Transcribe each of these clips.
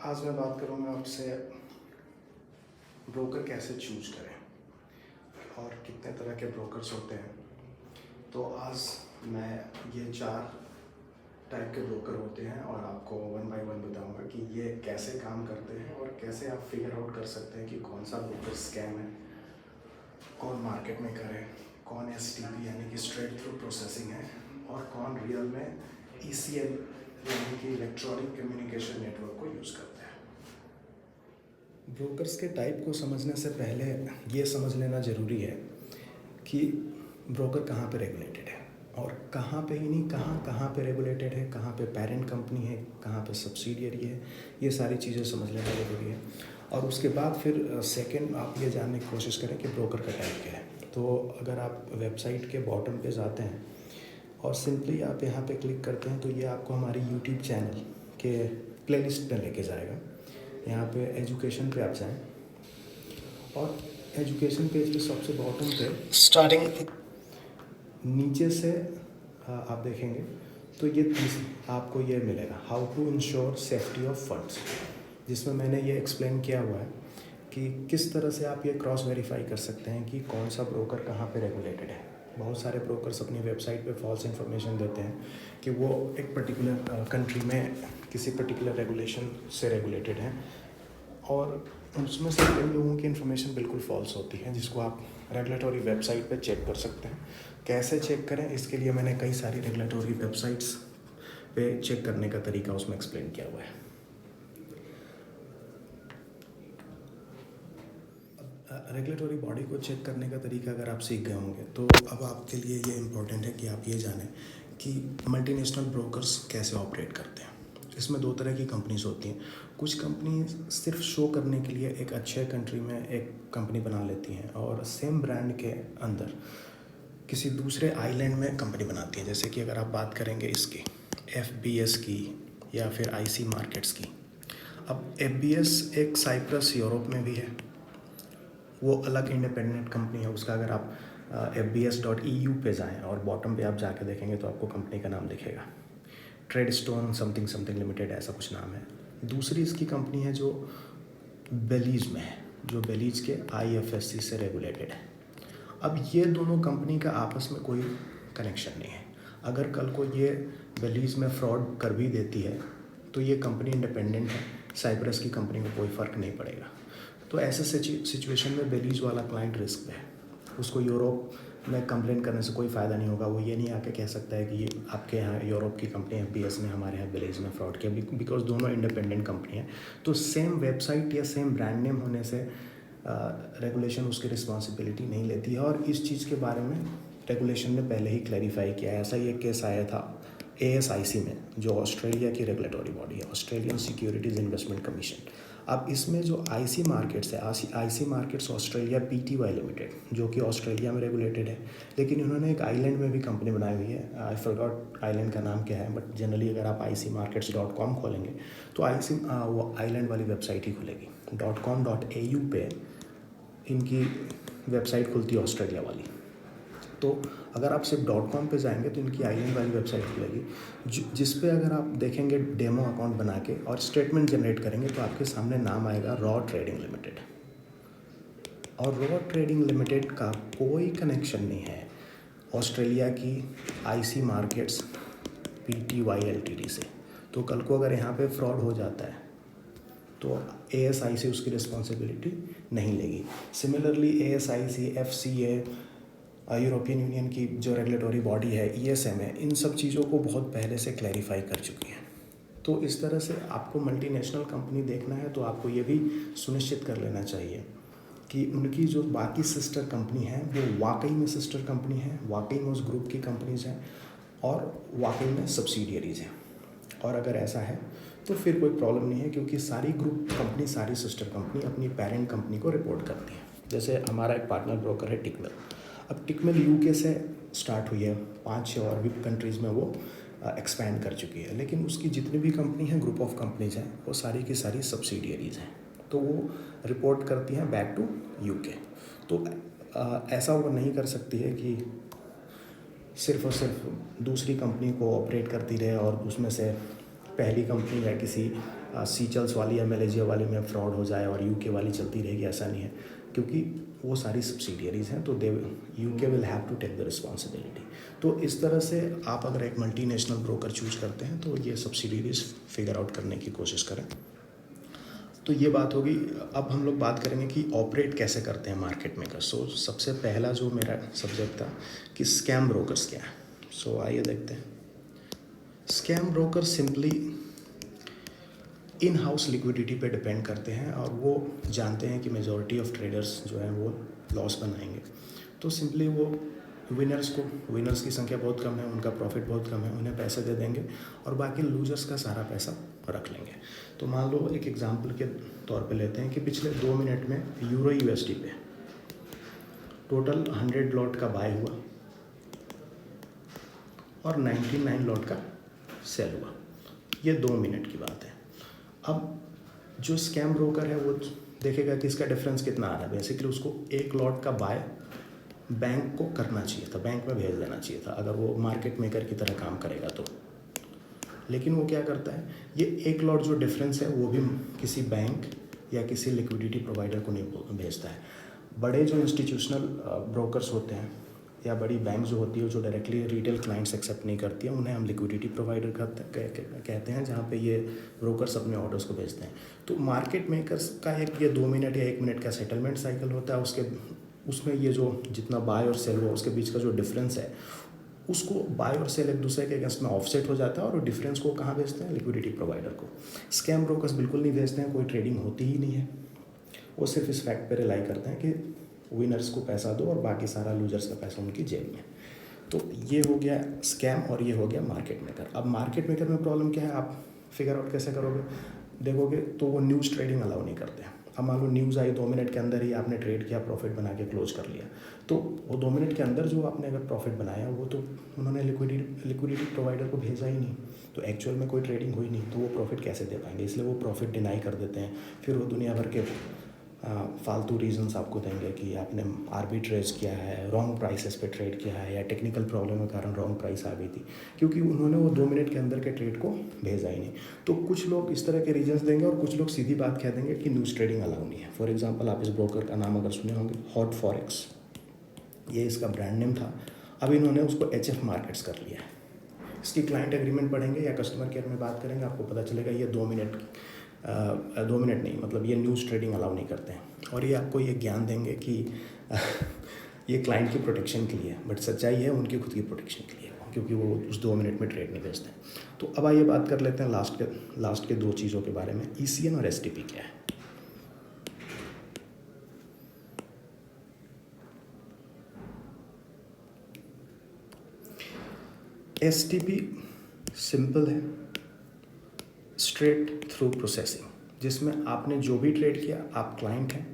आज मैं बात करूँगा आपसे ब्रोकर कैसे चूज करें और कितने तरह के ब्रोकर्स होते हैं। तो आज मैं ये 4 टाइप के ब्रोकर होते हैं और आपको वन बाय वन बताऊंगा कि ये कैसे काम करते हैं और कैसे आप फिगर आउट कर सकते हैं कि कौन सा ब्रोकर स्कैम है, कौन मार्केट में करे, कौन STP यानी कि स्ट्रेट थ्रू प्रोसेसिंग है और कौन रियल में ECN यानी कि इलेक्ट्रॉनिक कम्युनिकेशन नेटवर्क को यूज़ करता है। ब्रोकर्स के टाइप को समझने से पहले ये समझ लेना ज़रूरी है कि ब्रोकर कहाँ पे रेगुलेटेड है और कहाँ पे ही नहीं, कहाँ कहाँ पे रेगुलेटेड है, कहाँ पे पेरेंट कंपनी है, कहाँ पे सब्सिडियरी है। ये सारी चीज़ें समझ लेना ज़रूरी है। और उसके बाद फिर सेकंड आप ये जानने की कोशिश करें कि ब्रोकर का टाइप क्या है। तो अगर आप वेबसाइट के बॉटम पे जाते हैं और सिंपली आप यहाँ पे क्लिक करते हैं तो ये आपको हमारी यूट्यूब चैनल के प्लेलिस्ट में लेके जाएगा। यहाँ पे एजुकेशन पे आप जाएं और एजुकेशन पेज के सबसे बॉटम पे स्टार्टिंग नीचे से आप देखेंगे तो ये आपको ये मिलेगा, how to ensure safety of funds, जिसमें मैंने ये एक्सप्लेन किया हुआ है कि किस तरह से आप ये क्रॉस वेरीफाई कर सकते हैं कि कौन सा ब्रोकर कहाँ पे रेगुलेटेड है। बहुत सारे ब्रोकर्स अपनी वेबसाइट पे फॉल्स इन्फॉर्मेशन देते हैं कि वो एक पर्टिकुलर कंट्री में किसी पर्टिकुलर रेगुलेशन से रेगुलेटेड हैं और उसमें से कई लोगों की इन्फॉर्मेशन बिल्कुल फॉल्स होती है, जिसको आप रेगुलेटरी वेबसाइट पे चेक कर सकते हैं। कैसे चेक करें, इसके लिए मैंने कई सारी रेगुलेटरी वेबसाइट्स पे चेक करने का तरीका उसमें एक्सप्लेन किया हुआ है। रेगुलेटरी बॉडी को चेक करने का तरीका अगर आप सीख गए होंगे तो अब आपके लिए ये इम्पोर्टेंट है कि आप ये जानें कि मल्टीनेशनल ब्रोकर्स कैसे ऑपरेट करते हैं। इसमें 2 तरह की कंपनीज होती हैं। कुछ कंपनी सिर्फ शो करने के लिए एक अच्छे कंट्री में एक कंपनी बना लेती हैं और सेम ब्रांड के अंदर किसी दूसरे आइलैंड में कंपनी बनाती है। जैसे कि अगर आप बात करेंगे इसकी FBS की या फिर IC मार्केट्स की। अब FBS एक साइप्रस यूरोप में भी है, वो अलग इंडिपेंडेंट कंपनी है उसका। अगर आप fbs.eu पे जाएं और बॉटम पे आप जाके देखेंगे तो आपको कंपनी का नाम दिखेगा, ट्रेडस्टोन समथिंग समथिंग लिमिटेड, ऐसा कुछ नाम है। दूसरी इसकी कंपनी है जो बेलीज में है, जो बेलीज के IFSC से रेगुलेटेड है। अब ये दोनों कंपनी का आपस में कोई कनेक्शन नहीं है। अगर कल को ये बेलीज में फ्रॉड कर भी देती है तो ये कंपनी इंडिपेंडेंट है, साइप्रस की कंपनी को कोई फ़र्क नहीं पड़ेगा। तो ऐसे सिचुएशन में बेलीज वाला क्लाइंट रिस्क में है, उसको यूरोप में कंप्लेन करने से कोई फ़ायदा नहीं होगा। वो ये नहीं आके कह सकता है कि ये आपके यहाँ यूरोप की कंपनी FBS ने हमारे यहाँ बेलीज में फ्रॉड किया, बिकॉज दोनों इंडिपेंडेंट कंपनी है। तो सेम वेबसाइट या सेम ब्रांड नेम होने से रेगुलेशन उसकी रिस्पॉन्सिबिलिटी नहीं लेती है। और इस चीज़ के बारे में रेगुलेशन ने पहले ही क्लैरिफाई किया है। ऐसा ही एक केस आया था ASIC में, जो ऑस्ट्रेलिया की रेगुलेटरी बॉडी है, ऑस्ट्रेलियन सिक्योरिटीज़ इन्वेस्टमेंट कमीशन। अब इसमें जो IC मार्केट्स है, IC markets Australia PTY limited, जो कि ऑस्ट्रेलिया में रेगुलेटेड है, लेकिन इन्होंने एक आइलैंड में भी कंपनी बनाई हुई है। आई फॉरगॉट आइलैंड का नाम क्या है, बट जनरली अगर आप icmarkets.com खोलेंगे तो वो आइलैंड वाली वेबसाइट ही खुलेगी। .com.au पे इनकी वेबसाइट खुलती है ऑस्ट्रेलिया वाली। तो अगर आप सिर्फ .com पे जाएंगे तो इनकी आइलैंड वाली वेबसाइट खुलेगी, जिस पे अगर आप देखेंगे डेमो अकाउंट बना के और स्टेटमेंट जनरेट करेंगे तो आपके सामने नाम आएगा रॉ ट्रेडिंग लिमिटेड। और रॉ ट्रेडिंग लिमिटेड का कोई कनेक्शन नहीं है ऑस्ट्रेलिया की IC मार्केट्स PTY LTD से। तो कल को अगर यहाँ पे फ्रॉड हो जाता है तो ASIC उसकी रिस्पॉन्सिबिलिटी नहीं लेगी। Similarly ASIC, FCA, European union की जो रेगुलेटरी बॉडी है, ESM है, इन सब चीज़ों को बहुत पहले से क्लैरिफाई कर चुकी है। तो इस तरह से आपको मल्टीनेशनल कंपनी देखना है तो आपको ये भी सुनिश्चित कर लेना चाहिए कि उनकी जो बाकी सिस्टर कंपनी है वो वाकई में सिस्टर कंपनी है, वाकई में उस ग्रुप की कंपनीज हैं और वाकई में सब्सिडियरीज़ हैं। और अगर ऐसा है तो फिर कोई प्रॉब्लम नहीं है, क्योंकि सारी ग्रुप कंपनी, सारी सिस्टर कंपनी अपनी पेरेंट कंपनी को रिपोर्ट करती है। जैसे हमारा एक पार्टनर ब्रोकर है टिकमिल। अब टिकमिल UK से स्टार्ट हुई है, 5-6 और भी कंट्रीज़ में वो एक्सपैंड कर चुकी है, लेकिन उसकी जितनी भी कंपनी हैं, ग्रुप ऑफ कंपनीज हैं, वो सारी की सारी सब्सिडियरीज़ हैं। तो वो रिपोर्ट करती हैं बैक टू UK। तो ऐसा वो नहीं कर सकती है कि सिर्फ और सिर्फ दूसरी कंपनी को ऑपरेट करती रहे और उसमें से पहली कंपनी है किसी सीचल्स वाली या मलेशिया वाली में फ्रॉड हो जाए और यूके वाली चलती रहेगी, ऐसा नहीं है, क्योंकि वो सारी सब्सिडियरीज हैं, तो the UK will have to take the responsibility. तो इस तरह से आप अगर एक मल्टीनेशनल ब्रोकर चूज करते हैं तो ये सब्सिडियरीज फिगर आउट करने की कोशिश करें। तो ये बात होगी। अब हम लोग बात करेंगे कि ऑपरेट कैसे करते हैं मार्केट मेकर। सो सबसे पहला जो मेरा सब्जेक्ट था कि स्कैम ब्रोकर्स क्या है। सो आइए देखते हैं। Scam broker simply in house liquidity पे डिपेंड करते हैं और वो जानते हैं कि मेजॉरिटी ऑफ ट्रेडर्स जो हैं वो लॉस बनाएंगे, तो सिंपली वो विनर्स की संख्या बहुत कम है, उनका प्रॉफिट बहुत कम है, उन्हें पैसे दे देंगे और बाकी लूजर्स का सारा पैसा रख लेंगे। तो मान लो एक एग्जांपल के तौर पे लेते हैं कि पिछले 2 मिनट में यूरो यूएसडी पे टोटल 100 लॉट का बाय हुआ और 99 लॉट का सेल हुआ। ये 2 मिनट की बात है। अब जो स्कैम ब्रोकर है वो देखेगा कि इसका डिफरेंस कितना आ रहा है। बेसिकली उसको 1 लॉट का बाय बैंक को करना चाहिए था, बैंक में भेज देना चाहिए था अगर वो मार्केट मेकर की तरह काम करेगा तो। लेकिन वो क्या करता है, ये 1 लॉट जो डिफरेंस है वो भी किसी बैंक या किसी लिक्विडिटी प्रोवाइडर को नहीं भेजता है। बड़े जो इंस्टीट्यूशनल ब्रोकर्स होते हैं या बड़ी बैंक जो होती है जो डायरेक्टली रिटेल क्लाइंट्स एक्सेप्ट नहीं करती है, उन्हें हम लिक्विडिटी प्रोवाइडर कहते हैं, जहाँ पे ये ब्रोकर्स अपने ऑर्डर्स को भेजते हैं। तो मार्केट मेकर्स का एक ये 2 मिनट या 1 मिनट का सेटलमेंट साइकिल होता है। उसमें ये जो जितना बाय और सेल हुआ उसके बीच का जो डिफरेंस है उसको बाय और सेल एक दूसरे के अगेंस्ट में ऑफसेट हो जाता है और डिफरेंस को कहाँ भेजते हैं, लिक्विडिटी प्रोवाइडर को। स्कैम ब्रोकर्स बिल्कुल नहीं भेजते हैं, कोई ट्रेडिंग होती ही नहीं है। वो सिर्फ इस फैक्ट पे रिलाई करते हैं कि विनर्स को पैसा दो और बाकी सारा लूजर्स का पैसा उनकी जेब में। तो ये हो गया स्कैम और ये हो गया मार्केट मेकर। अब मार्केट मेकर में प्रॉब्लम क्या है, आप फिगर आउट कैसे करोगे, देखोगे तो वो न्यूज़ ट्रेडिंग अलाउ नहीं करते हैं। अब मान लो न्यूज़ आई, 2 मिनट के अंदर ही आपने ट्रेड किया, प्रॉफिट बना के क्लोज कर लिया, तो वो 2 मिनट के अंदर जो आपने अगर प्रॉफिट बनाया वो तो उन्होंने लिक्विडिटी प्रोवाइडर को भेजा ही नहीं, तो एक्चुअल में कोई ट्रेडिंग हुई नहीं, तो वो प्रॉफिट कैसे दे पाएंगे। इसलिए वो प्रॉफिट डिनाई कर देते हैं। फिर वो दुनिया भर के फालतू रीजंस आपको देंगे कि आपने आर्बिट्रेज किया है, रॉन्ग प्राइसेस पे ट्रेड किया है या टेक्निकल प्रॉब्लम के कारण रॉन्ग प्राइस आ गई थी, क्योंकि उन्होंने वो 2 मिनट के अंदर के ट्रेड को भेजा ही नहीं। तो कुछ लोग इस तरह के रीजंस देंगे और कुछ लोग सीधी बात कह देंगे कि न्यूज़ ट्रेडिंग अलाउ नहीं है। फॉर एग्जांपल, आप इस ब्रोकर का नाम अगर सुने होंगे, हॉट फॉरेक्स, ये इसका ब्रांड नेम था। अब इन्होंने उसको HF मार्केट्स कर लिया है। इसकी क्लाइंट एग्रीमेंट पढ़ेंगे या कस्टमर केयर में बात करेंगे, आपको पता चलेगा ये 2 मिनट नहीं, मतलब ये न्यूज़ ट्रेडिंग अलाउ नहीं करते हैं। और ये आपको ये ज्ञान देंगे कि ये क्लाइंट की प्रोटेक्शन के लिए, बट सच्चाई है उनकी खुद की प्रोटेक्शन के लिए, क्योंकि वो उस 2 मिनट में ट्रेड नहीं भेजते। तो अब आइए बात कर लेते हैं लास्ट के 2 चीज़ों के बारे में, ECN और STP क्या है। STP सिंपल है, स्ट्रेट थ्रू प्रोसेसिंग, जिसमें आपने जो भी ट्रेड किया, आप क्लाइंट हैं,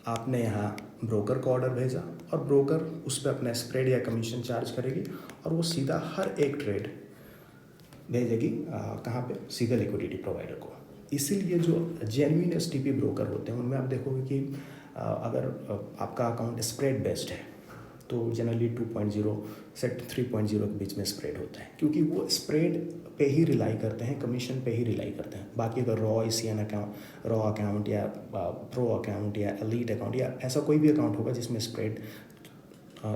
आपने यहाँ ब्रोकर को ऑर्डर भेजा और ब्रोकर उस पर अपना स्प्रेड या कमीशन चार्ज करेगी और वो सीधा हर एक ट्रेड भेजेगी कहाँ पे, सीधे लिक्विडिटी प्रोवाइडर को। इसीलिए जो जेन्युइन STP ब्रोकर होते हैं उनमें आप देखोगे कि अगर आपका अकाउंट स्प्रेड बेस्ड है तो जनरली 2.0 से 3.0 के बीच में स्प्रेड होता है, क्योंकि वो स्प्रेड पे ही रिलाई करते हैं, कमीशन पे ही रिलाई करते हैं। बाकी अगर रॉ अकाउंट या प्रो अकाउंट या एलीट अकाउंट या ऐसा कोई भी अकाउंट होगा जिसमें स्प्रेड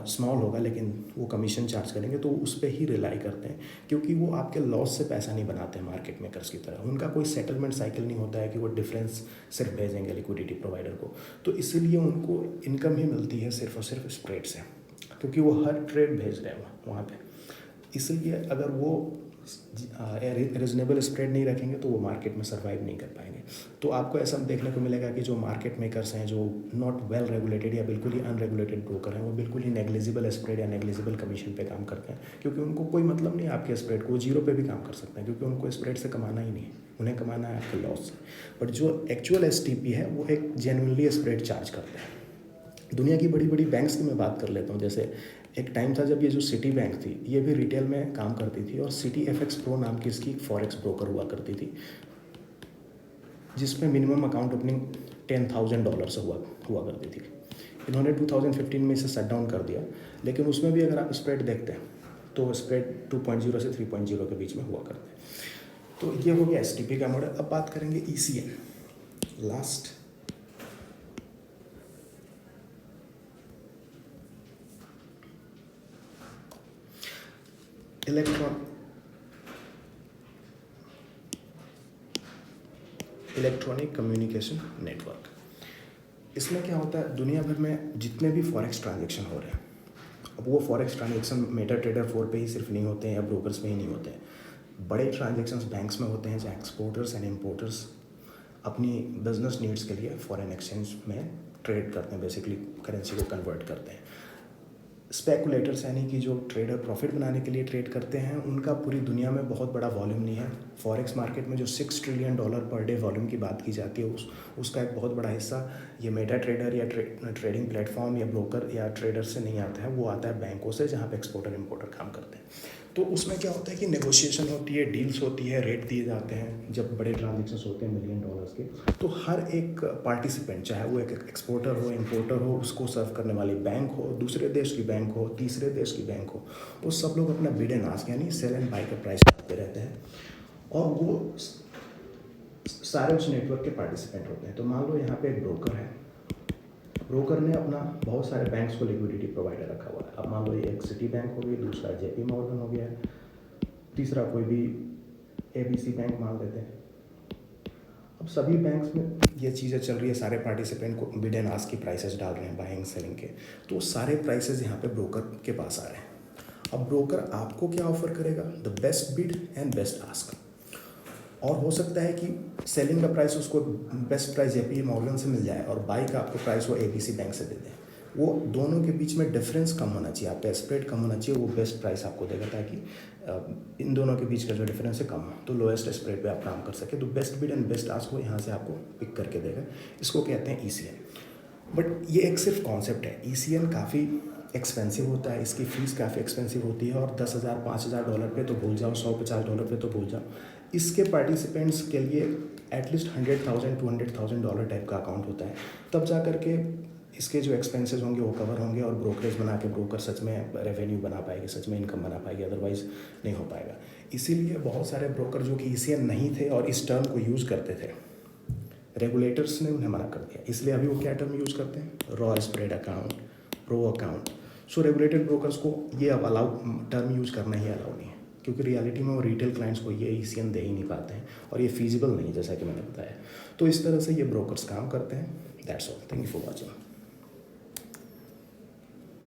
स्मॉल होगा लेकिन वो कमीशन चार्ज करेंगे, तो उस पर ही रिलाई करते हैं, क्योंकि वो आपके लॉस से पैसा नहीं बनाते हैं मार्केट मेकर्स की तरह। उनका कोई सेटलमेंट साइकिल नहीं होता है कि वो डिफरेंस सिर्फ भेजेंगे लिक्विडिटी प्रोवाइडर को। तो इसीलिए उनको इनकम ही मिलती है सिर्फ और सिर्फ स्प्रेड से, क्योंकि वो हर ट्रेड भेज रहे हैं वहाँ पे। इसलिए अगर वो रीजनेबल स्प्रेड नहीं रखेंगे तो वो मार्केट में सर्वाइव नहीं कर पाएंगे। तो आपको ऐसा देखने को मिलेगा कि जो मार्केट मेकर्स हैं, जो नॉट वेल रेगुलेटेड या बिल्कुल ही अनरेगुलेटेड ब्रोकर हैं, वो बिल्कुल ही नेग्लिजिबल स्प्रेड या नेग्लिजिबल कमीशन पे काम करते हैं, क्योंकि उनको कोई मतलब नहीं है आपके स्प्रेड को। वो 0 पे भी काम कर सकते हैं, क्योंकि उनको स्प्रेड से कमाना ही नहीं है, उन्हें कमाना है आपके लॉस से। बट जो एक्चुअल STP है वो एक जेन्युइनली स्प्रेड चार्ज करते हैं। दुनिया की बड़ी बड़ी बैंक्स की मैं बात कर लेता हूँ। जैसे एक टाइम था जब ये जो सिटी बैंक थी, ये भी रिटेल में काम करती थी और सिटी FX प्रो नाम की इसकी फॉरेक्स ब्रोकर हुआ करती थी, जिसमें मिनिमम अकाउंट ओपनिंग $10,000 से हुआ करती थी। इन्होंने 2015 में इसे शट डाउन कर दिया, लेकिन उसमें भी अगर आप स्प्रेड देखते हैं तो स्प्रेड 2.0 से 3.0 के बीच में हुआ करते हैं। तो ये हो गया STP का मॉडल। अब बात करेंगे ECN, last electronic communication network. इसमें क्या होता है, दुनिया भर में जितने भी फॉरेक्स ट्रांजेक्शन हो रहे हैं, अब वो फॉरेक्स ट्रांजेक्शन मेटाट्रेडर 4 पे ही सिर्फ नहीं होते हैं या ब्रोकर्स में ही नहीं होते हैं। बड़े ट्रांजेक्शन्स बैंक्स में होते हैं जहाँ एक्सपोर्टर्स एंड इम्पोर्टर्स अपनी बिजनेस नीड्स के लिए फॉरेन एक्सचेंज में ट्रेड करते हैं, बेसिकली करेंसी को कन्वर्ट करते हैं। स्पेकुलेटर्स यानी कि जो ट्रेडर प्रॉफिट बनाने के लिए ट्रेड करते हैं, उनका पूरी दुनिया में बहुत बड़ा वॉल्यूम नहीं है। फॉरेक्स मार्केट में जो $6 ट्रिलियन पर डे वॉल्यूम की बात की जाती है, उसका एक बहुत बड़ा हिस्सा ये मेटा ट्रेडर या ट्रेडिंग प्लेटफॉर्म या ब्रोकर या ट्रेडर से नहीं आता है, वो आता है बैंकों से, जहाँ पे एक्सपोर्टर इम्पोर्टर काम करते हैं। तो उसमें क्या होता है कि नेगोशिएशन होती है, डील्स होती है, रेट दिए जाते हैं। जब बड़े ट्रांजेक्शन्स होते हैं $1 मिलियन के, तो हर एक पार्टिसिपेंट, चाहे वो एक एक्सपोर्टर हो, इम्पोर्टर हो, उसको सर्व करने वाली बैंक हो, दूसरे देश की बैंक हो, तीसरे देश की बैंक हो, वो सब लोग अपना बिड एंड आस्क यानी सेल एंड बाय का प्राइस करते रहते हैं, और वो सारे उस नेटवर्क के पार्टिसिपेंट होते हैं। तो मान लो यहाँ पे एक ब्रोकर है, ब्रोकर ने अपना बहुत सारे बैंक्स को लिक्विडिटी प्रोवाइडर रखा हुआ है। अब मान लो ये एक सिटी बैंक हो गई, दूसरा JP मॉर्गन हो गया, तीसरा कोई भी ABC बैंक मान लेते हैं। अब सभी बैंक्स में ये चीज़ें चल रही है, सारे पार्टिसिपेंट को बिड एंड आस्क की प्राइसेस डाल रहे हैं, बाइंग सेलिंग के। तो सारे प्राइसेस यहाँ पे ब्रोकर के पास आ रहे हैं। अब ब्रोकर आपको क्या ऑफर करेगा? The best bid and best ask. और हो सकता है कि सेलिंग का प्राइस उसको बेस्ट प्राइस JP मॉर्गन से मिल जाए और बाई का आपको प्राइस वो ABC बैंक से दे दें। वो दोनों के बीच में डिफरेंस कम होना चाहिए, आपका स्प्रेड कम होना चाहिए, वो बेस्ट प्राइस आपको देगा, ताकि इन दोनों के बीच का जो डिफरेंस है कम हो, तो लोएस्ट स्प्रेड पे आप काम कर सके। तो best bid and best ask को यहाँ से आपको पिक करके देगा। इसको कहते हैं ECN। बट ये एक सिर्फ कॉन्सेप्ट है। ECN काफ़ी एक्सपेंसिव होता है, इसकी फ़ीस काफ़ी एक्सपेंसिव होती है, और $10,000 $5,000 पे तो भूल जाओ, $150 पे तो भूल जाओ। इसके पार्टिसिपेंट्स के लिए एटलीस्ट $100,000 $200,000 टाइप का अकाउंट होता है, तब जा कर के इसके जो एक्सपेंसेस होंगे वो कवर होंगे, और ब्रोकरेज बना के ब्रोकर सच में रेवेन्यू बना पाएगी, सच में इनकम बना पाएगी, अदरवाइज नहीं हो पाएगा। इसीलिए बहुत सारे ब्रोकर जो कि ECN नहीं थे और इस टर्म को यूज़ करते थे, रेगुलेटर्स ने उन्हें मना कर दिया। इसलिए अभी वो क्या टर्म यूज़ करते हैं? रॉ स्प्रेड अकाउंट, रो अकाउंट। सो रेगुलेटेड ब्रोकर्स को ये अब अलाउ टर्म यूज़ करना ही अलाउ नहीं है, क्योंकि रियलिटी में वो रिटेल क्लाइंट्स को ये ECN दे ही नहीं पाते हैं, और ये फीजिबल नहीं है, जैसा कि मैंने बताया। तो इस तरह से ये ब्रोकर्स काम करते हैं। That's all, thank you for watching.